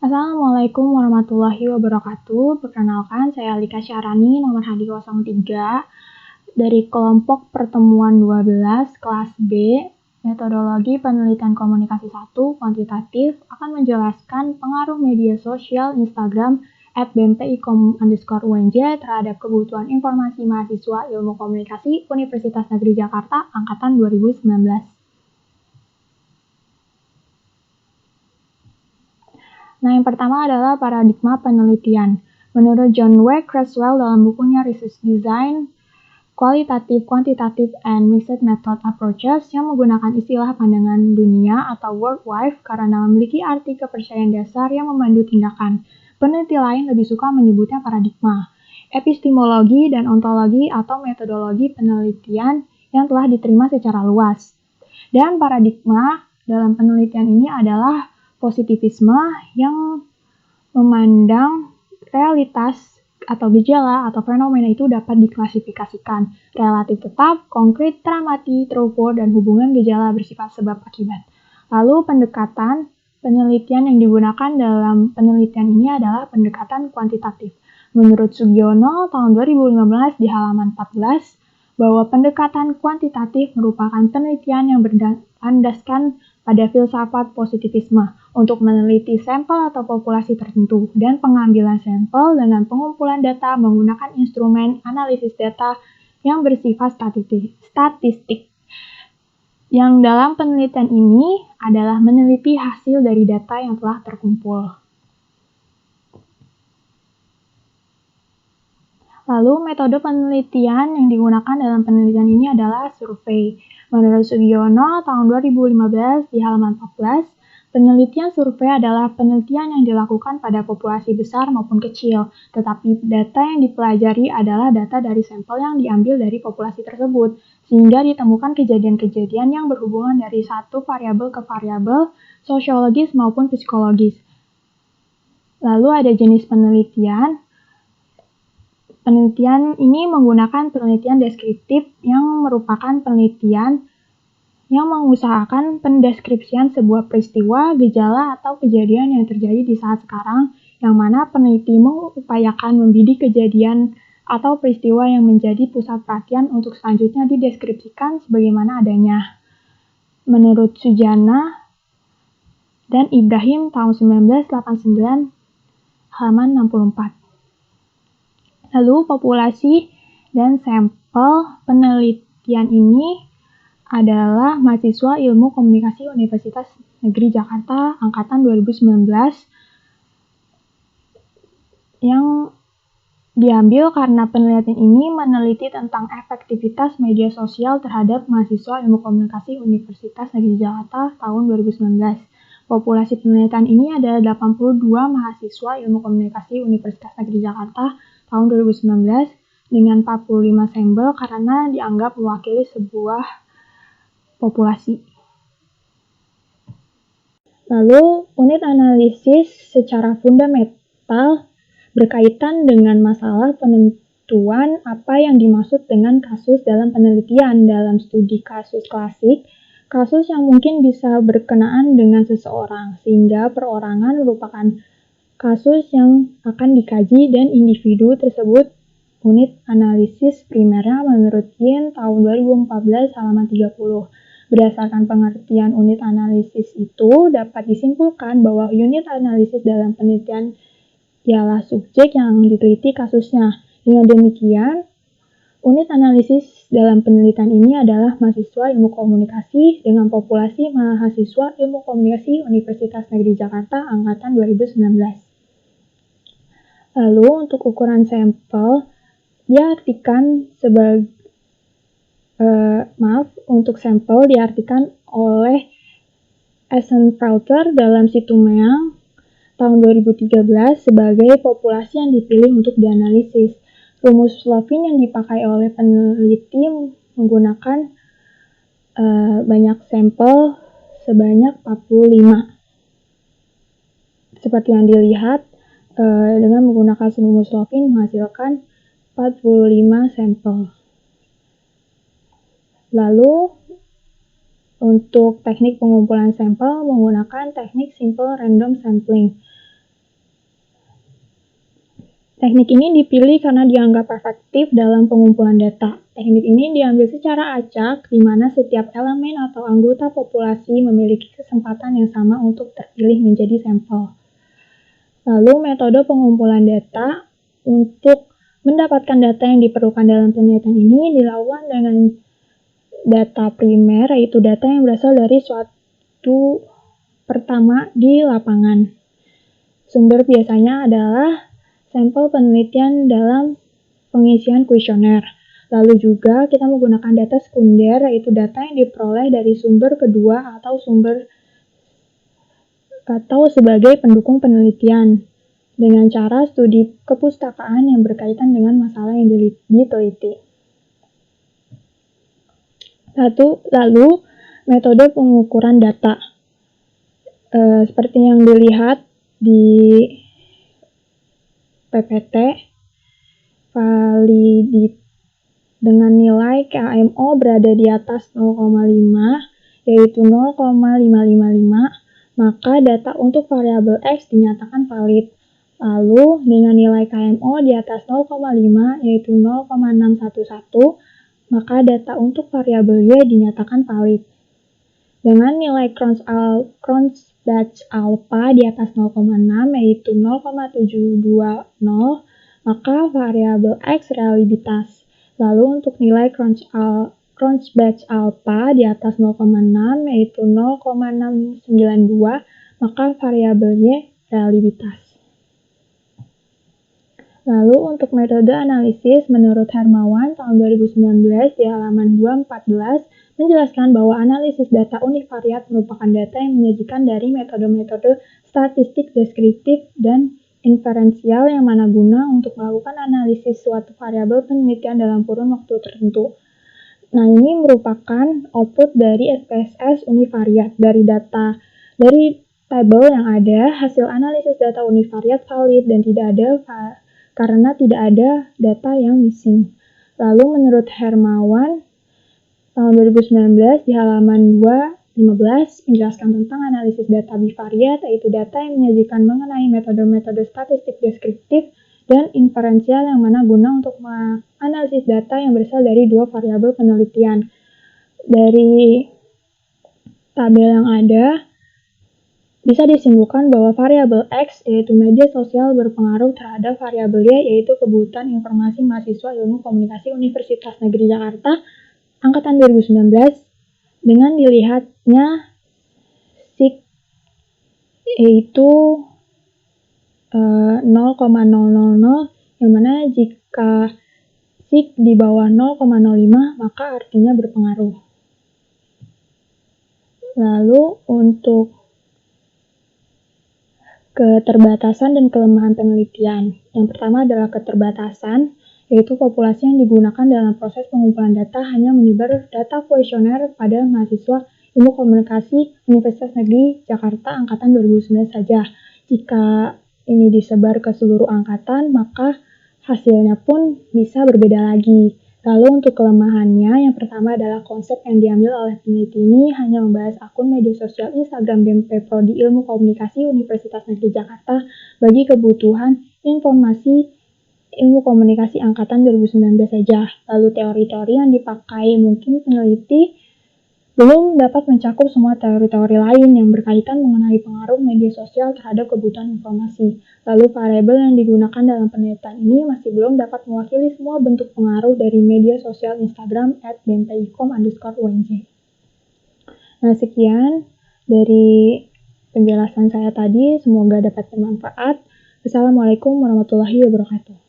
Assalamualaikum warahmatullahi wabarakatuh. Perkenalkan, saya Alika Syarani, nomor HD 03, dari kelompok pertemuan 12, kelas B, metodologi penelitian komunikasi 1, kuantitatif, akan menjelaskan pengaruh media sosial Instagram @bmpi_UNJ terhadap kebutuhan informasi mahasiswa Ilmu Komunikasi Universitas Negeri Jakarta Angkatan 2019. Nah, yang pertama adalah paradigma penelitian. Menurut John W. Creswell dalam bukunya Research Design, Qualitative, Quantitative, and Mixed Method Approaches yang menggunakan istilah pandangan dunia atau worldwide karena memiliki arti kepercayaan dasar yang memandu tindakan. Peneliti lain lebih suka menyebutnya paradigma, epistemologi dan ontologi atau metodologi penelitian yang telah diterima secara luas. Dan paradigma dalam penelitian ini adalah positivisme yang memandang realitas atau gejala atau fenomena itu dapat diklasifikasikan relatif tetap, konkret, teramati, terukur, dan hubungan gejala bersifat sebab akibat. Lalu pendekatan penelitian yang digunakan dalam penelitian ini adalah pendekatan kuantitatif. Menurut Sugiono tahun 2015 di halaman 14, bahwa pendekatan kuantitatif merupakan penelitian yang berlandaskan pada filsafat positivisme untuk meneliti sampel atau populasi tertentu dan pengambilan sampel dengan pengumpulan data menggunakan instrumen analisis data yang bersifat statistik. Yang dalam penelitian ini adalah meneliti hasil dari data yang telah terkumpul. Lalu metode penelitian yang digunakan dalam penelitian ini adalah survei. Menurut Sugiono tahun 2015 di halaman 14, penelitian survei adalah penelitian yang dilakukan pada populasi besar maupun kecil, tetapi data yang dipelajari adalah data dari sampel yang diambil dari populasi tersebut, sehingga ditemukan kejadian-kejadian yang berhubungan dari satu variabel ke variabel sosiologis maupun psikologis. Lalu ada jenis penelitian. Penelitian ini menggunakan penelitian deskriptif yang merupakan penelitian yang mengusahakan pendeskripsian sebuah peristiwa, gejala, atau kejadian yang terjadi di saat sekarang, yang mana peneliti mengupayakan membidik kejadian atau peristiwa yang menjadi pusat perhatian untuk selanjutnya dideskripsikan sebagaimana adanya. Menurut Sujana dan Ibrahim tahun 1989, halaman 64. Lalu populasi dan sampel penelitian ini adalah mahasiswa Ilmu Komunikasi Universitas Negeri Jakarta Angkatan 2019 yang diambil karena penelitian ini meneliti tentang efektivitas media sosial terhadap mahasiswa Ilmu Komunikasi Universitas Negeri Jakarta tahun 2019. Populasi penelitian ini adalah 82 mahasiswa Ilmu Komunikasi Universitas Negeri Jakarta tahun 2019 dengan 45 sampel karena dianggap mewakili sebuah populasi. Lalu, unit analisis secara fundamental berkaitan dengan masalah penentuan apa yang dimaksud dengan kasus dalam penelitian. Dalam studi kasus klasik, kasus yang mungkin bisa berkenaan dengan seseorang, sehingga perorangan merupakan kasus yang akan dikaji dan individu tersebut unit analisis primernya menurut Yin tahun 2014 halaman 30. Berdasarkan pengertian unit analisis itu dapat disimpulkan bahwa unit analisis dalam penelitian ialah subjek yang diteliti kasusnya. Dengan demikian, unit analisis dalam penelitian ini adalah mahasiswa Ilmu Komunikasi dengan populasi mahasiswa Ilmu Komunikasi Universitas Negeri Jakarta Angkatan 2019. Lalu untuk ukuran sampel diartikan sebagai untuk sampel diartikan oleh Eisenfelter dalam Situmeang tahun 2013 sebagai populasi yang dipilih untuk dianalisis. Rumus Slovin yang dipakai oleh peneliti menggunakan banyak sampel sebanyak 45. Seperti yang dilihat, dengan menggunakan rumus Slovin menghasilkan 45 sampel. Lalu, untuk teknik pengumpulan sampel menggunakan teknik simple random sampling. Teknik ini dipilih karena dianggap efektif dalam pengumpulan data. Teknik ini diambil secara acak, di mana setiap elemen atau anggota populasi memiliki kesempatan yang sama untuk terpilih menjadi sampel. Lalu metode pengumpulan data untuk mendapatkan data yang diperlukan dalam penelitian ini dilakukan dengan data primer, yaitu data yang berasal dari suatu pertama di lapangan. Sumber biasanya adalah sampel penelitian dalam pengisian kuesioner. Lalu juga kita menggunakan data sekunder, yaitu data yang diperoleh dari sumber kedua atau sebagai pendukung penelitian dengan cara studi kepustakaan yang berkaitan dengan masalah yang diteliti. Lalu metode pengukuran data. Seperti yang dilihat di PPT, validity dengan nilai KMO berada di atas 0,5, yaitu 0,555, maka data untuk variabel X dinyatakan valid. Lalu dengan nilai KMO di atas 0,5, yaitu 0,611, maka data untuk variabel Y dinyatakan valid. Dengan nilai Cronbach alpha di atas 0,6, yaitu 0,720, maka variabel X reliabilitas. Lalu untuk nilai Cronbach alpha di atas 0,6, yaitu 0,692, maka variabel Y reliabilitas. Lalu untuk metode analisis menurut Hermawan tahun 2019 di halaman 214 menjelaskan bahwa analisis data univariat merupakan data yang menyajikan dari metode-metode statistik deskriptif dan inferensial yang mana guna untuk melakukan analisis suatu variabel penelitian dalam kurun waktu tertentu. Nah, ini merupakan output dari SPSS univariat dari tabel yang ada. Hasil analisis data univariat valid dan tidak ada karena tidak ada data yang missing. Lalu menurut Hermawan tahun 2019 di halaman 215 menjelaskan tentang analisis data bivariat, yaitu data yang menyajikan mengenai metode-metode statistik deskriptif dan inferensial yang mana guna untuk menganalisis data yang berasal dari dua variabel penelitian. Dari tabel yang ada, bisa disimpulkan bahwa variabel X, yaitu media sosial, berpengaruh terhadap variabel Y, yaitu kebutuhan informasi mahasiswa Ilmu Komunikasi Universitas Negeri Jakarta angkatan 2019, dengan dilihatnya SIG yaitu 0,000, yang mana jika SIG di bawah 0,05 maka artinya berpengaruh. Lalu untuk keterbatasan dan kelemahan penelitian. Yang pertama adalah keterbatasan, yaitu populasi yang digunakan dalam proses pengumpulan data hanya menyebar data kuesioner pada mahasiswa Ilmu Komunikasi Universitas Negeri Jakarta angkatan 2019 saja. Jika ini disebar ke seluruh angkatan, maka hasilnya pun bisa berbeda lagi. Lalu untuk kelemahannya, yang pertama adalah konsep yang diambil oleh peneliti ini hanya membahas akun media sosial Instagram BEM Prodi Ilmu Komunikasi Universitas Negeri Jakarta bagi kebutuhan informasi Ilmu Komunikasi angkatan 2019 saja. Lalu teori-teori yang dipakai mungkin peneliti belum dapat mencakup semua teori-teori lain yang berkaitan mengenai pengaruh media sosial terhadap kebutuhan informasi. Lalu variabel yang digunakan dalam penelitian ini masih belum dapat mewakili semua bentuk pengaruh dari media sosial Instagram @bmpikom_unj. Nah, sekian dari penjelasan saya tadi, semoga dapat bermanfaat. Wassalamualaikum warahmatullahi wabarakatuh.